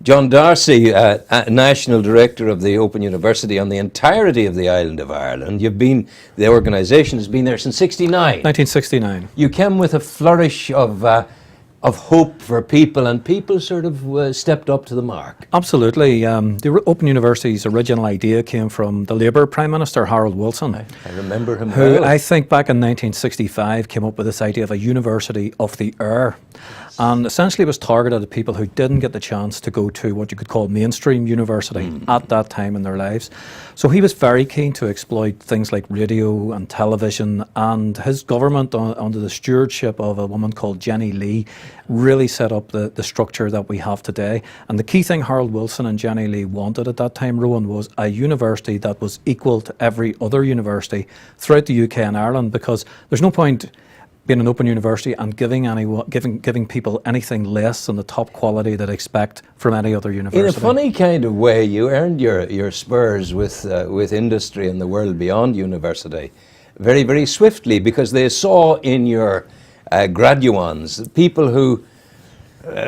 John Darcy, National Director of the Open University on the entirety of the island of Ireland. The organisation has been there since '69. 1969. You came with a flourish of hope for people, and people sort of stepped up to the mark. Absolutely. The Open University's original idea came from the Labour Prime Minister, Harold Wilson. I remember him who well. I think back in 1965 came up with this idea of a university of the air. And essentially was targeted at people who didn't get the chance to go to what you could call mainstream university at that time in their lives. So he was very keen to exploit things like radio and television, and his government, under the stewardship of a woman called Jenny Lee, really set up the structure that we have today. And the key thing Harold Wilson and Jenny Lee wanted at that time, Rowan, was a university that was equal to every other university throughout the UK and Ireland, because there's no point being an open university and giving people anything less than the top quality that they expect from any other university. In a funny kind of way, you earned your spurs with industry and the world beyond university very, very swiftly, because they saw in your graduands people who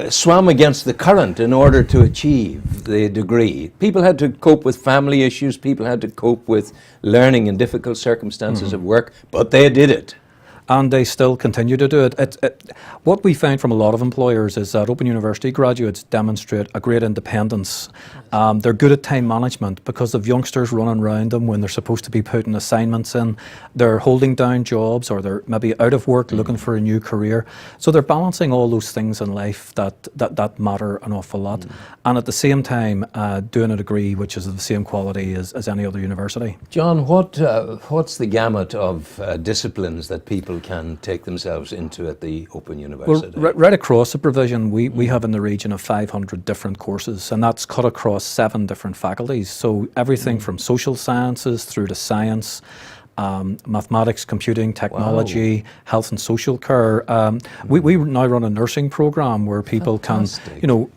swam against the current in order to achieve the degree. People had to cope with family issues, people had to cope with learning in difficult circumstances of work, but they did it. And they still continue to do it. What we find from a lot of employers is that Open University graduates demonstrate a great independence. They're good at time management because of youngsters running around them when they're supposed to be putting assignments in. They're holding down jobs, or they're maybe out of work looking for a new career. So they're balancing all those things in life that matter an awful lot. And at the same time, doing a degree which is of the same quality as any other university. John, what's the gamut of disciplines that people can take themselves into at the Open University? Well, right across the provision, we have in the region of 500 different courses, and that's cut across 7 different faculties. So everything from social sciences through to science, mathematics, computing, technology, health and social care. We now run a nursing program where people can,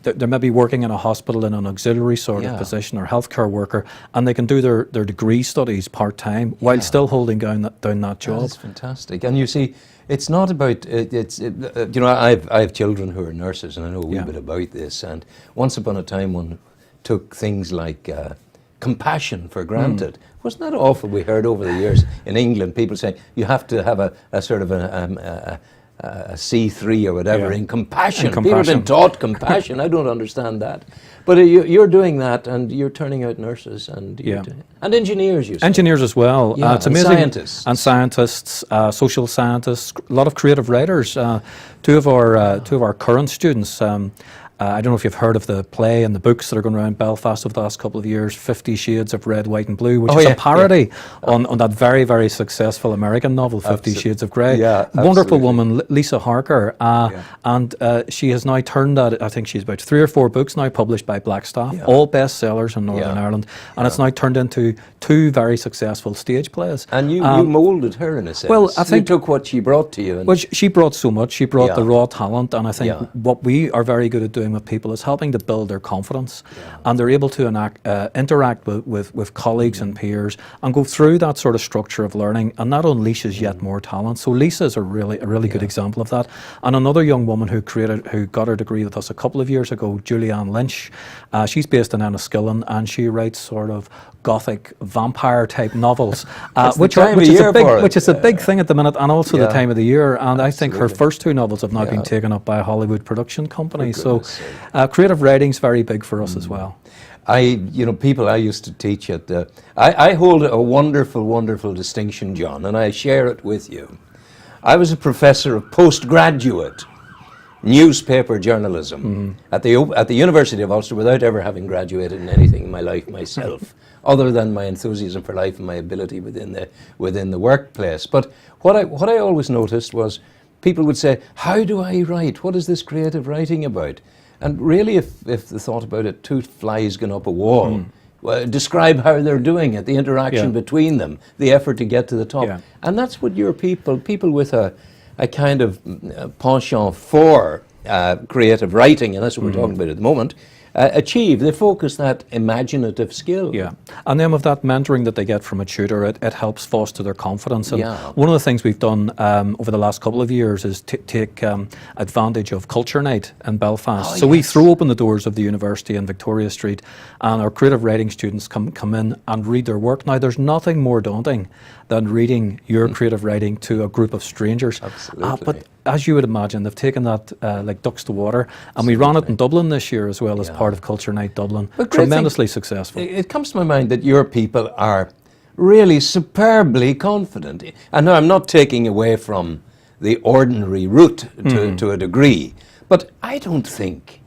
they're maybe working in a hospital in an auxiliary sort of position, or healthcare worker, and they can do their degree studies part-time while still holding down that job. That's fantastic. And you see, it's not about, I have children who are nurses, and I know a wee bit about this, and once upon a time one took things like compassion for granted. Wasn't that awful? We heard over the years in England people saying you have to have a sort of a C3 or whatever in compassion. People have been taught compassion. I don't understand that. But you're doing that, and you're turning out nurses and and engineers. You say. Engineers as well. Yeah, it's amazing. And scientists, social scientists, a lot of creative writers. Two of our current students. I don't know if you've heard of the play and the books that are going around Belfast over the last couple of years, 50 Shades of Red, White and Blue, which is a parody on that very, very successful American novel, 50 Shades of Grey. Yeah, wonderful woman, Lisa Harker. And she has now turned that, I think she's about 3 or 4 books now published by Blackstaff, all bestsellers in Northern Ireland. And it's now turned into 2 very successful stage plays. And you moulded her in a sense. Well, I think you took what she brought to you. Well, she brought so much. She brought the raw talent, and I think what we are very good at doing with people is helping to build their confidence, and they're able to interact with colleagues and peers and go through that sort of structure of learning, and that unleashes yet more talent. So Lisa is a really good example of that. And another young woman who got her degree with us a couple of years ago, Julianne Lynch, she's based in Enniskillen, and she writes sort of gothic vampire type novels, which is a big thing at the minute, and also the time of the year. And I think her first 2 novels have now been taken up by a Hollywood production company. So creative writing's very big for us as well. People I used to teach at I hold a wonderful, wonderful distinction, John, and I share it with you. I was a professor of postgraduate newspaper journalism at the University of Ulster, without ever having graduated in anything in my life myself, other than my enthusiasm for life and my ability within the workplace. But what I always noticed was people would say, "How do I write? What is this creative writing about?" And really, if they thought about it, 2 flies going up a wall. Well, describe how they're doing it, the interaction between them, the effort to get to the top. And that's what your people with a kind of penchant for creative writing, and that's what we're talking about at the moment, achieve. They focus that imaginative skill. Yeah, and then with that mentoring that they get from a tutor, it helps foster their confidence. And Yeah. one of the things we've done over the last couple of years is take advantage of Culture Night in Belfast. Oh, so we yes. throw open the doors of the university in Victoria Street, and our creative writing students come in and read their work. Now, there's nothing more daunting than reading your creative writing to a group of strangers. Absolutely. But as you would imagine, they've taken that like ducks to water, and we ran it in Dublin this year as well as part of Culture Night Dublin. But great thing- Tremendously successful. It comes to my mind that your people are really superbly confident. And now I'm not taking away from the ordinary route to a degree, but I don't think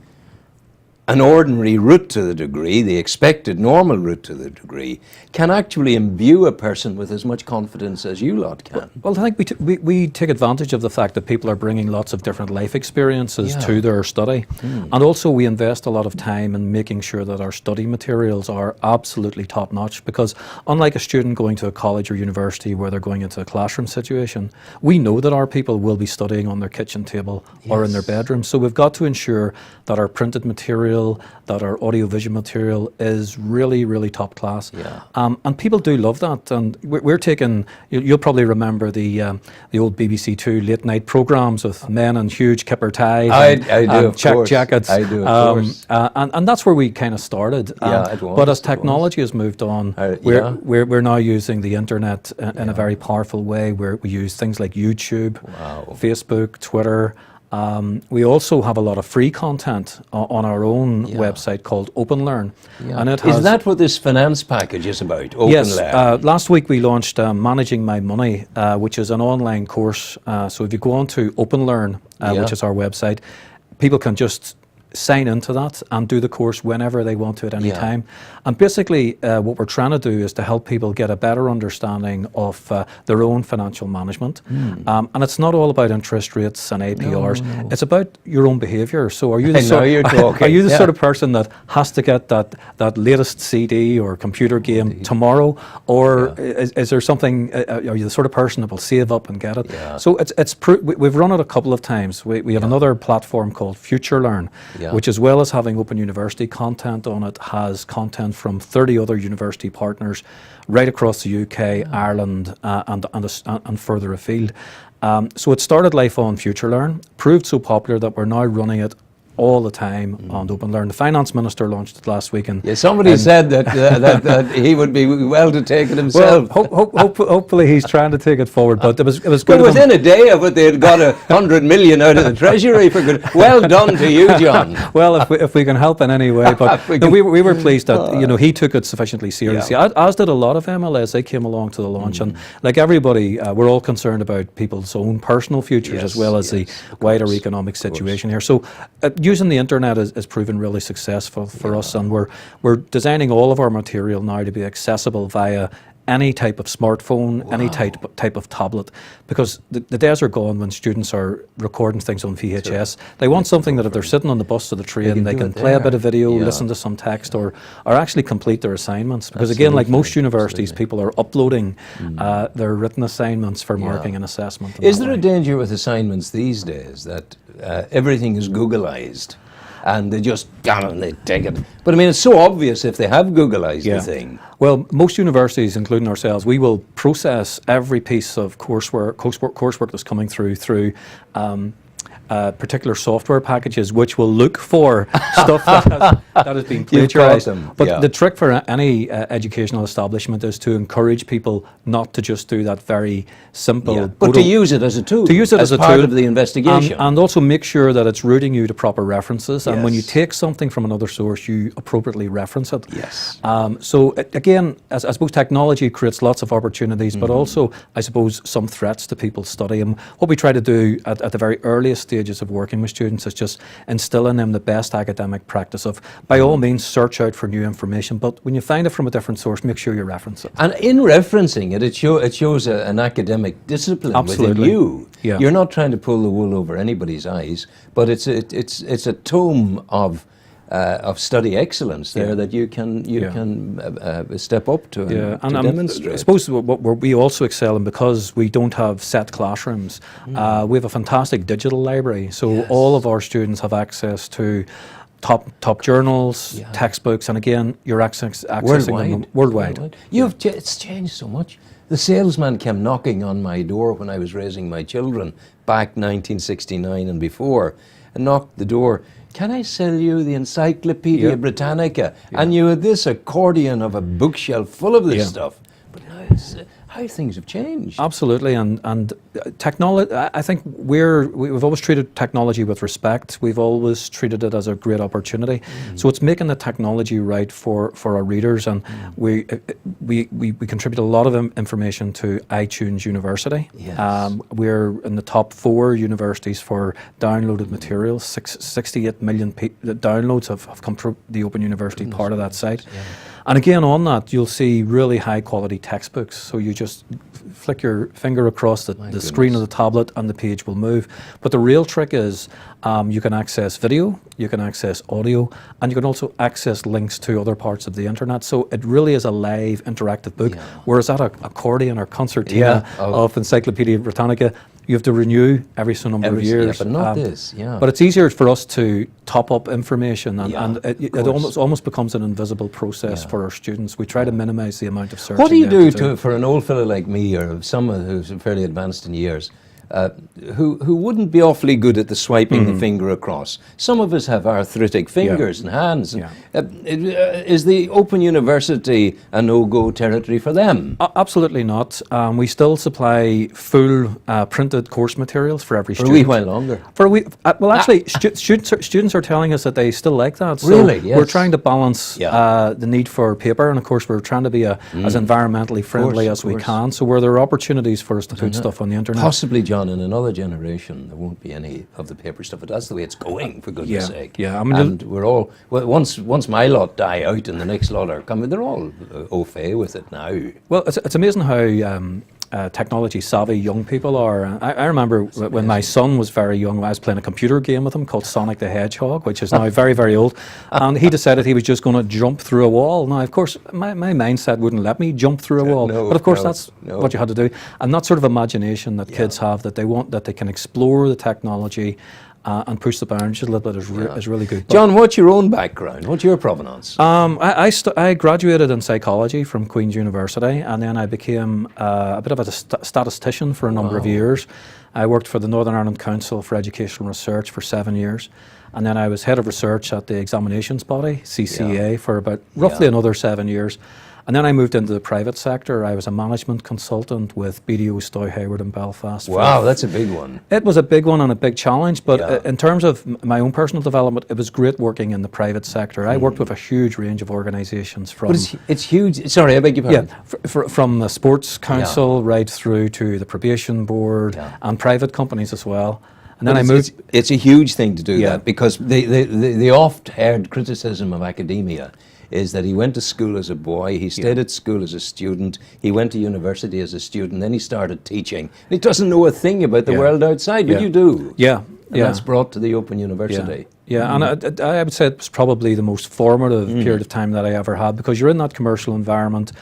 an ordinary route to the degree, the expected normal route to the degree, can actually imbue a person with as much confidence as you lot can. Well, I think we take advantage of the fact that people are bringing lots of different life experiences to their study. And also we invest a lot of time in making sure that our study materials are absolutely top notch, because unlike a student going to a college or university where they're going into a classroom situation, we know that our people will be studying on their kitchen table or in their bedroom. So we've got to ensure that our printed material, that our audiovisual material is really, really top class. And people do love that. And we're taking, you'll probably remember the old BBC Two late night programmes with men in huge kipper ties I do, and of check course. jackets. I do, of course. And that's where we kind of started. Yeah, it was, but as it technology has moved on, yeah. we're now using the internet in a very powerful way, where we use things like YouTube, Facebook, Twitter. We also have a lot of free content on our own website called OpenLearn. And it has, Is that what this finance package is about? yes, OpenLearn? last week we launched Managing My Money, which is an online course. So if you go on to OpenLearn, which is our website, people can just sign into that and do the course whenever they want to at any time. And basically what we're trying to do is to help people get a better understanding of their own financial management. And it's not all about interest rates and APRs. It's about your own behaviour. So are you the, are you the sort of person that has to get that latest CD or computer game tomorrow? Or is there something, are you the sort of person that will save up and get it? So we've run it a couple of times. We have another platform called FutureLearn, which, as well as having Open University content on it, has content from 30 other university partners right across the UK, Ireland, and further afield. So it started life on FutureLearn, proved so popular that we're now running it all the time on OpenLearn. The finance minister launched it last week, and somebody said that he would be well to take it himself. Well, hopefully he's trying to take it forward. But it was good. But within a day of it, they had got 100 million out of the treasury for good. Well done to you, John. Well, if we can help in any way, but no, we were pleased that he took it sufficiently seriously. As did a lot of MLS. They came along to the launch, and like everybody, we're all concerned about people's own personal futures as well as the wider economic situation here. So. Using the internet is proven really successful for us, and we're designing all of our material now to be accessible via any type of smartphone, any type of tablet, because the days are gone when students are recording things on VHS. They want something that if they're sitting on the bus or the train, they can play a bit of video, listen to some text, or actually complete their assignments. Because again, like most universities, people are uploading their written assignments for marking and assessment. Is there a danger with assignments these days that everything is Googleized? And they just they take it. But I mean, it's so obvious if they have Googleized the thing. Well, most universities, including ourselves, we will process every piece of coursework that's coming through particular software packages, which will look for stuff that has been plagiarized. But the trick for any educational establishment is to encourage people not to just do that very simple. But to use it as a tool. To use it as a part tool of the investigation. And also make sure that it's routing you to proper references. And when you take something from another source, you appropriately reference it. So again, I suppose technology creates lots of opportunities, but also, I suppose, some threats to people's study. And what we try to do at the very earliest stages of working with students is just instill in them the best academic practice of, by all means, search out for new information, but when you find it from a different source, make sure you reference it. And in referencing it, it shows an academic discipline within you. You're not trying to pull the wool over anybody's eyes, but it's a tome of study excellence there that you can step up to and demonstrate. I suppose what we also excel in, because we don't have set classrooms, we have a fantastic digital library. So all of our students have access to top journals, Yeah. textbooks, and again, you're accessing them Worldwide. worldwide. It's changed so much. The salesman came knocking on my door when I was raising my children back 1969 and before, and knocked the door. Can I sell you the Encyclopedia Yeah. Britannica? And you had this accordion of a bookshelf full of this Yeah. stuff. But now it's, how things have changed. Absolutely, and technology. I think we've always treated technology with respect. We've always treated it as a great opportunity. So it's making the technology right for our readers, and we contribute a lot of information to iTunes University. Yes. We're in the top 4 universities for downloaded materials. 68 million downloads have come through the Open University part of that site. And again, on that, you'll see really high quality textbooks. So you just flick your finger across the screen of the tablet and the page will move. But the real trick is you can access video, you can access audio, and you can also access links to other parts of the internet. So it really is a live interactive book. Yeah. Whereas that accordion or concertina Yeah. of Encyclopedia Britannica, you have to renew every so number of years. Yeah, but not this. Yeah. But it's easier for us to top up information, and, Yeah, and it course. almost becomes an invisible process for our students. We try to minimise the amount of searching. What do you they have do for an old fellow like me, or someone who's fairly advanced in years, who wouldn't be awfully good at the swiping the finger across? Some of us have arthritic fingers and hands. Yeah. Is the Open University a no-go territory for them? Absolutely not. We still supply full printed course materials for every For a student. wee while longer. For a wee, well, actually, students are telling us that they still like that. So Really? Yes. we're trying to balance Yeah. the need for paper, and of course, we're trying to be as environmentally friendly of as we course. can. So where there are opportunities for us to put stuff on the internet. Possibly, John, in another generation, there won't be any of the paper stuff, but that's the way it's going, for goodness sake. Yeah, I mean, and we're all, well, once my lot die out and the next lot are coming, they're all au fait with it now. Well, it's amazing how technology savvy young people are. I remember when my son was very young, I was playing a computer game with him called Sonic the Hedgehog, which is now very, very old. And he decided he was just going to jump through a wall. Now, of course, my mindset wouldn't let me jump through a wall. No, but of course, no, that's no. what you had to do. And that sort of imagination that kids have, that they want, that they can explore the technology and push the boundaries a little bit is really good. But, John, what's your own background? What's your provenance? I graduated in psychology from Queen's University, and then I became a bit of a statistician for a number of years. I worked for the Northern Ireland Council for Educational Research for 7 years, and then I was head of research at the examinations body, CCA, for about roughly another 7 years. And then I moved into the private sector. I was a management consultant with BDO Stoy Hayward in Belfast. Wow, that's a big one. It was a big one and a big challenge, but Yeah. in terms of my own personal development, it was great working in the private sector. I worked with a huge range of organisations from... But it's huge. Sorry, I beg your pardon. from the Sports Council right through to the Probation Board and private companies as well. And then I moved... It's a huge thing to do Yeah. that, because the oft-heard criticism of academia is that he went to school as a boy, he stayed at school as a student, he went to university as a student, then he started teaching. He doesn't know a thing about the world outside, but you do. Yeah. And that's brought to the Open University. Yeah, and I would say it was probably the most formative period of time that I ever had, because you're in that commercial environment,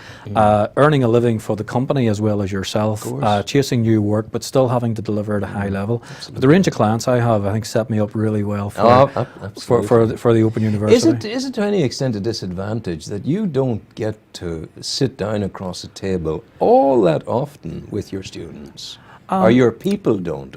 earning a living for the company as well as yourself, chasing new work, but still having to deliver at a high level. But the range of clients I have, I think, set me up really well for the Open University. Is it to any extent a disadvantage that you don't get to sit down across a table all that often with your students? Or your people don't?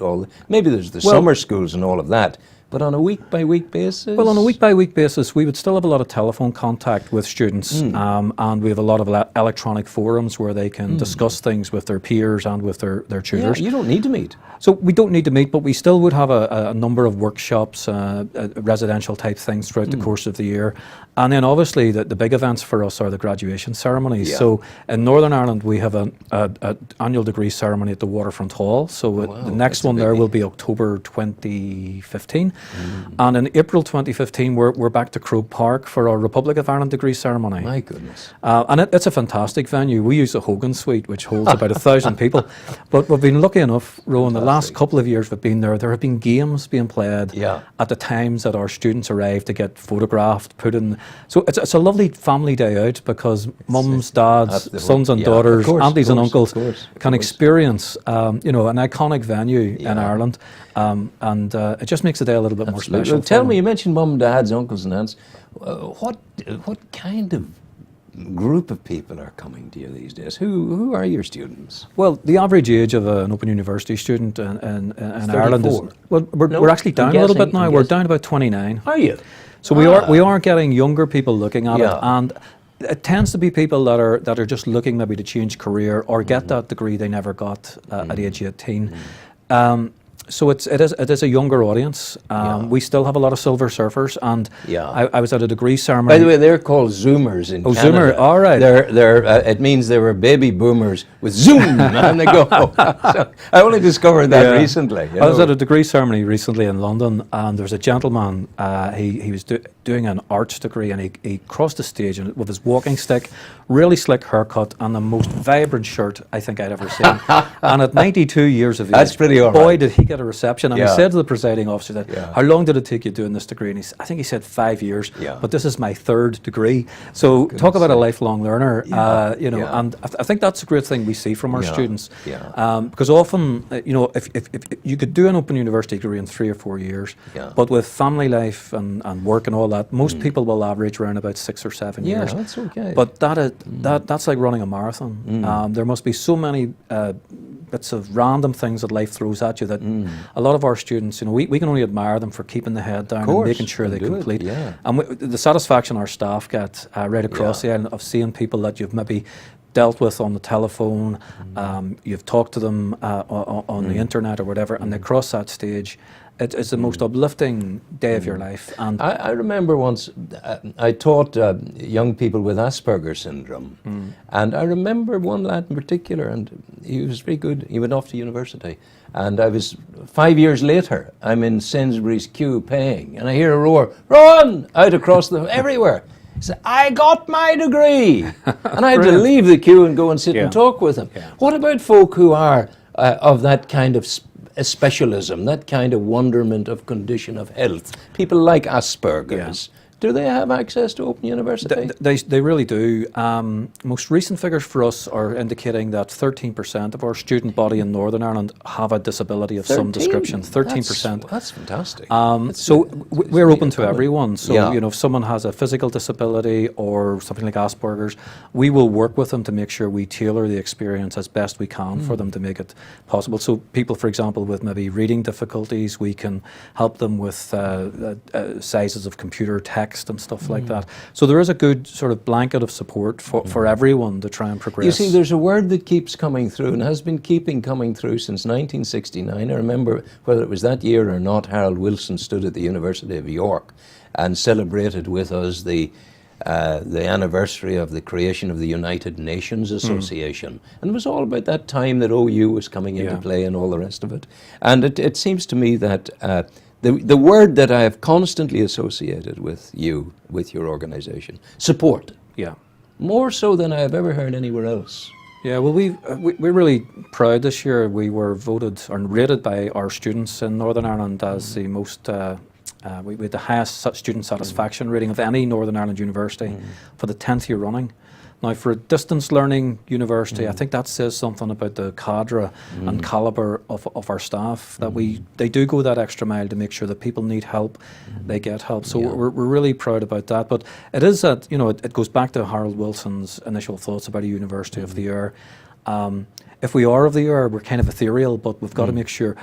Maybe there's the summer schools and all of that, but on a week-by-week basis? Well, on a week-by-week basis, we would still have a lot of telephone contact with students, and we have a lot of electronic forums where they can discuss things with their peers and with their tutors. Yeah, you don't need to meet. So we don't need to meet, but we still would have a number of workshops, residential type things throughout the course of the year. And then obviously the big events for us are the graduation ceremonies. Yeah. So in Northern Ireland, we have an annual degree ceremony at the Waterfront Hall. So the next one there will be October 2015. And in April 2015, we're back to Croke Park for our Republic of Ireland degree ceremony. My goodness. And it's a fantastic venue. We use the Hogan Suite, which holds about 1,000 people. But we've been lucky enough, Rowan, the last couple of years we've been there, there have been games being played at the times that our students arrive to get photographed, put in. So it's a lovely family day out, because mums, dads, sons and daughters, aunties and uncles can experience an iconic venue in Ireland. And it just makes the day a little bit more Absolutely. special. Well, tell for me, them. you mentioned mum and dads, uncles and aunts. What kind of group of people are coming to you these days? Who are your students? Well, the average age of an Open University student in Ireland is, 34. well, No, we're actually down I'm a little bit guessing- now. I'm We're guessing. down about 29. Are you? So we are getting younger people looking at it, Yeah. and it tends to be people that are just looking maybe to change career or get that degree they never got at age 18. So it is a younger audience. We still have a lot of silver surfers, and Yeah. I was at a degree ceremony. By the way, they're called Zoomers in Canada. Zoomer, all right. They're it means they were baby boomers with Zoom on the go. So I only discovered that Yeah. recently. you I was know. at a degree ceremony recently in London, and there was a gentleman. He was doing an arts degree, and he crossed the stage and with his walking stick, really slick haircut, and the most vibrant shirt I think I'd ever seen. And at 92 years of age, That's pretty all boy, right. did he get a reception. And he Yeah. said to the presiding officer that, Yeah. how long did it take you doing this degree? And I think he said 5 years, Yeah. but this is my third degree. So talk about a lifelong learner, Yeah. and I think that's a great thing we see from our Yeah. students. Yeah. Because often, if you could do an Open University degree in 3 or 4 years, Yeah. but with family life and work and all that, most people will average around about 6 or 7 Yeah, years. that's okay. But that's like running a marathon. There must be so many bits of random things that life throws at you that a lot of our students, we can only admire them for keeping the head down and course, making sure and they do it, complete. yeah. And the satisfaction our staff get right across Yeah. the island of seeing people that you've maybe dealt with on the telephone, you've talked to them on the internet or whatever, and they cross that stage. It's the most uplifting day of your life. And I remember once I taught young people with Asperger's syndrome, and I remember one lad in particular, and he was very good. He went off to university, and I was 5 years later. I'm in Sainsbury's queue paying, and I hear a roar, "Run!" out across everywhere. He said, "I got my degree," and I had to Brilliant. leave the queue and go and sit Yeah. and talk with him. Yeah. What about folk who are of that kind of a specialism, that kind of wonderment of condition of health? People like Asperger's. Do they have access to Open University? They really do. Most recent figures for us are indicating that 13% of our student body in Northern Ireland have a disability of some description. 13%. That's fantastic. So we're open to common. everyone. So Yeah. if someone has a physical disability or something like Asperger's, we will work with them to make sure we tailor the experience as best we can for them to make it possible. So people, for example, with maybe reading difficulties, we can help them with sizes of computer text and stuff like that. So there is a good sort of blanket of support for everyone to try and progress. You see, there's a word that keeps coming through and has been coming through since 1969. I remember, whether it was that year or not, Harold Wilson stood at the University of York and celebrated with us the anniversary of the creation of the United Nations Association. And it was all about that time that OU was coming into Yeah. play and all the rest of it. And it seems to me that the word that I have constantly associated with you, with your organization, support, Yeah. more so than I have ever heard anywhere else. Yeah, well, we're really proud this year. We were voted or rated by our students in Northern Ireland as the most, we had the highest student satisfaction rating of any Northern Ireland university for the 10th year running. Now, for a distance learning university, I think that says something about the cadre and calibre of our staff, that they do go that extra mile to make sure that people need help, they get help. So we're really proud about that. But it is that, it goes back to Harold Wilson's initial thoughts about a University of the Air. If we are of the air, we're kind of ethereal, but we've got to make sure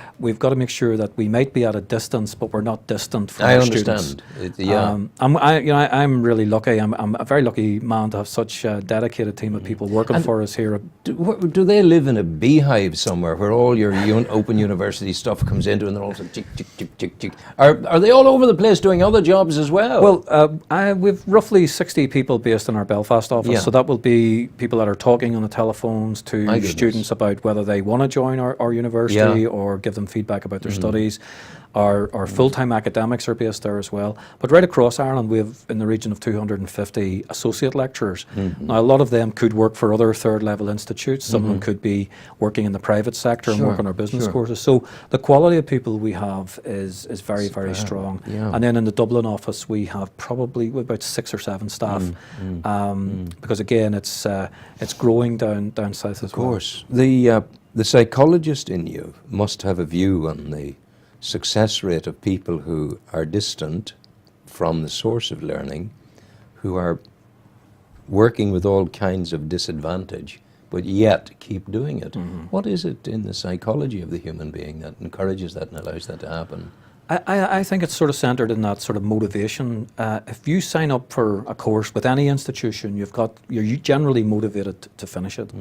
that we might be at a distance, but we're not distant from I our understand. students. Yeah. I'm really lucky. I'm a very lucky man to have such a dedicated team of people working for us here. Do they live in a beehive somewhere where all your Open University stuff comes into and they're all tick, tick, tick, tick, tick? Are they all over the place doing other jobs as well? Well, we've roughly 60 people based in our Belfast office, Yeah. so that will be people that are talking on the telephones to My goodness. students about whether they want to join our university Yeah. or give them feedback about their studies. Our full-time academics are based there as well. But right across Ireland, we have in the region of 250 associate lecturers. Now, a lot of them could work for other third-level institutes. Some of them could be working in the private sector and Sure, work on our business sure. courses. So the quality of people we have is very, very strong. yeah. And then in the Dublin office, we have probably about 6 or 7 staff. Because again, it's growing down south as well. of course. The psychologist in you must have a view on the success rate of people who are distant from the source of learning, who are working with all kinds of disadvantage, but yet keep doing it. What is it in the psychology of the human being that encourages that and allows that to happen? I think it's sort of centred in that sort of motivation. If you sign up for a course with any institution, you're generally motivated to finish it.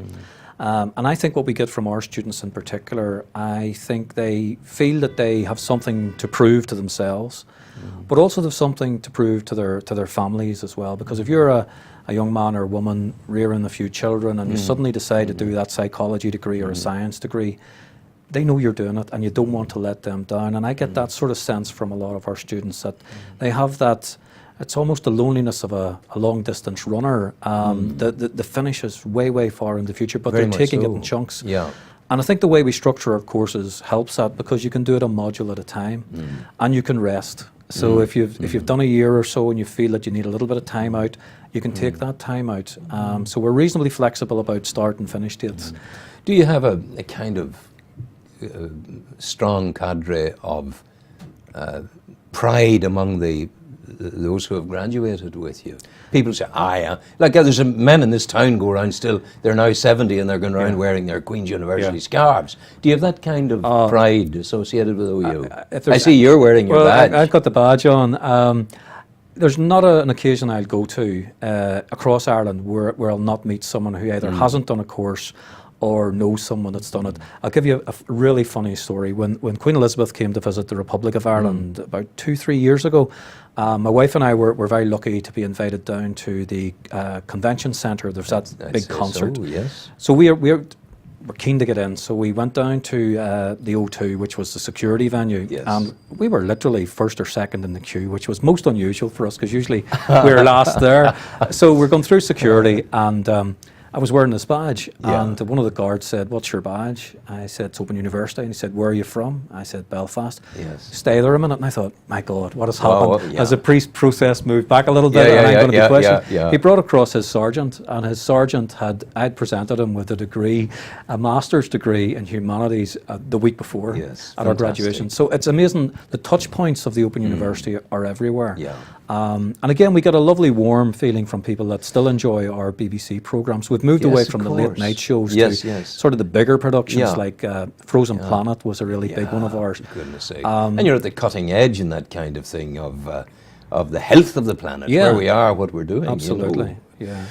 And I think what we get from our students in particular, I think they feel that they have something to prove to themselves, but also there's something to prove to their families as well. Because if you're a young man or woman rearing a few children and you suddenly decide to do that psychology degree or a science degree, they know you're doing it and you don't want to let them down. And I get that sort of sense from a lot of our students that they have that, it's almost the loneliness of a long distance runner. The finish is way, way far in the future, but Very they're much taking so. it in chunks. Yeah. And I think the way we structure our courses helps that, because you can do it a module at a time and you can rest. So if you've done a year or so and you feel that you need a little bit of time out, you can take that time out. So we're reasonably flexible about start and finish dates. Do you have a kind of strong cadre of pride among those who have graduated with you? People say, like there's men in this town go around still, they're now 70 and they're going around wearing their Queen's University scarves. Do you have that kind of pride associated with OU? I see you're wearing your badge. I've got the badge on. There's not an occasion I'll go to across Ireland where I'll not meet someone who either hasn't done a course or know someone that's done it. I'll give you a really funny story. When Queen Elizabeth came to visit the Republic of Ireland about 2-3 years ago, my wife and I were very lucky to be invited down to the convention centre. There's that big concert. So, yes. So we're keen to get in. So we went down to the O2, which was the security venue. Yes. And we were literally first or second in the queue, which was most unusual for us because usually we're last there. So we're going through security and I was wearing this badge, and one of the guards said, "What's your badge?" I said, "It's Open University." And he said, "Where are you from?" I said, "Belfast." Yes. Stay there a minute, and I thought, my God, what has happened? Well, yeah. As the process moved back a little bit, and I'm going to be questioned. yeah. He brought across his sergeant, and his sergeant I'd presented him with a degree, a master's degree in humanities the week before Yes, at our fantastic. graduation. So it's amazing. The touch points of the Open University are everywhere. Yeah. And again, we get a lovely warm feeling from people that still enjoy our BBC programmes. We've moved away Yes, of from the late course. night shows Yes, to yes. sort of the bigger productions Yeah. like Frozen Planet was a really big one of ours. For goodness sake. And you're at the cutting edge in that kind of thing of the health of the planet, where we are, what we're doing. Absolutely, yeah.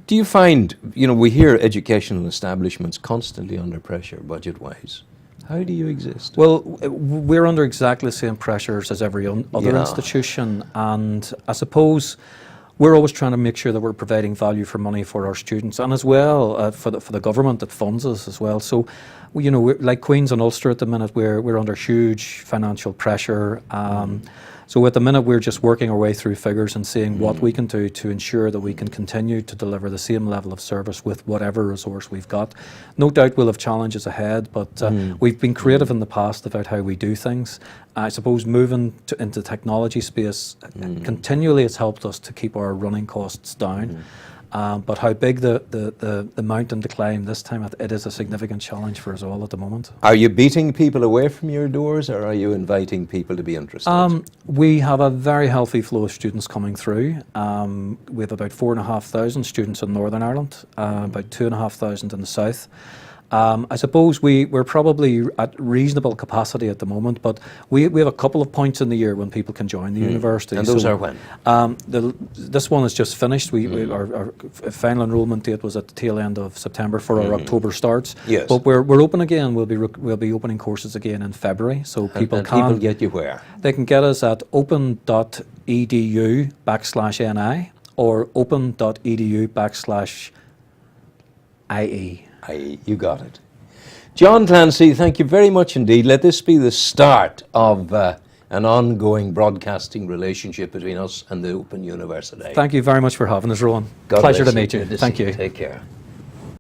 Do you find, we hear educational establishments constantly under pressure budget-wise. How do you exist? Well, we're under exactly the same pressures as every other Yeah. institution, and I suppose we're always trying to make sure that we're providing value for money for our students, and as well for the government that funds us as well. So, we're, like Queen's and Ulster at the minute, we're under huge financial pressure. So at the minute we're just working our way through figures and seeing what we can do to ensure that we can continue to deliver the same level of service with whatever resource we've got. No doubt we'll have challenges ahead, but we've been creative in the past about how we do things. I suppose moving into technology space continually has helped us to keep our running costs down. But how big the mountain to climb this time, it is a significant challenge for us all at the moment. Are you beating people away from your doors, or are you inviting people to be interested? We have a very healthy flow of students coming through. We have about 4,500 students in Northern Ireland, about 2,500 in the south. I suppose we're probably at reasonable capacity at the moment, but we have a couple of points in the year when people can join the university. And those are when? This one is just finished. Our final enrolment date was at the tail end of September for our October starts. Yes. But we're open again. We'll be opening courses again in February, so people and can people get you where? They can get us at open.edu/ni or open.edu/IE. You got it. John Clancy, thank you very much indeed. Let this be the start of an ongoing broadcasting relationship between us and the Open University. Thank you very much for having us, Rowan. God Pleasure bless to meet you. Good to Thank see you. Take care.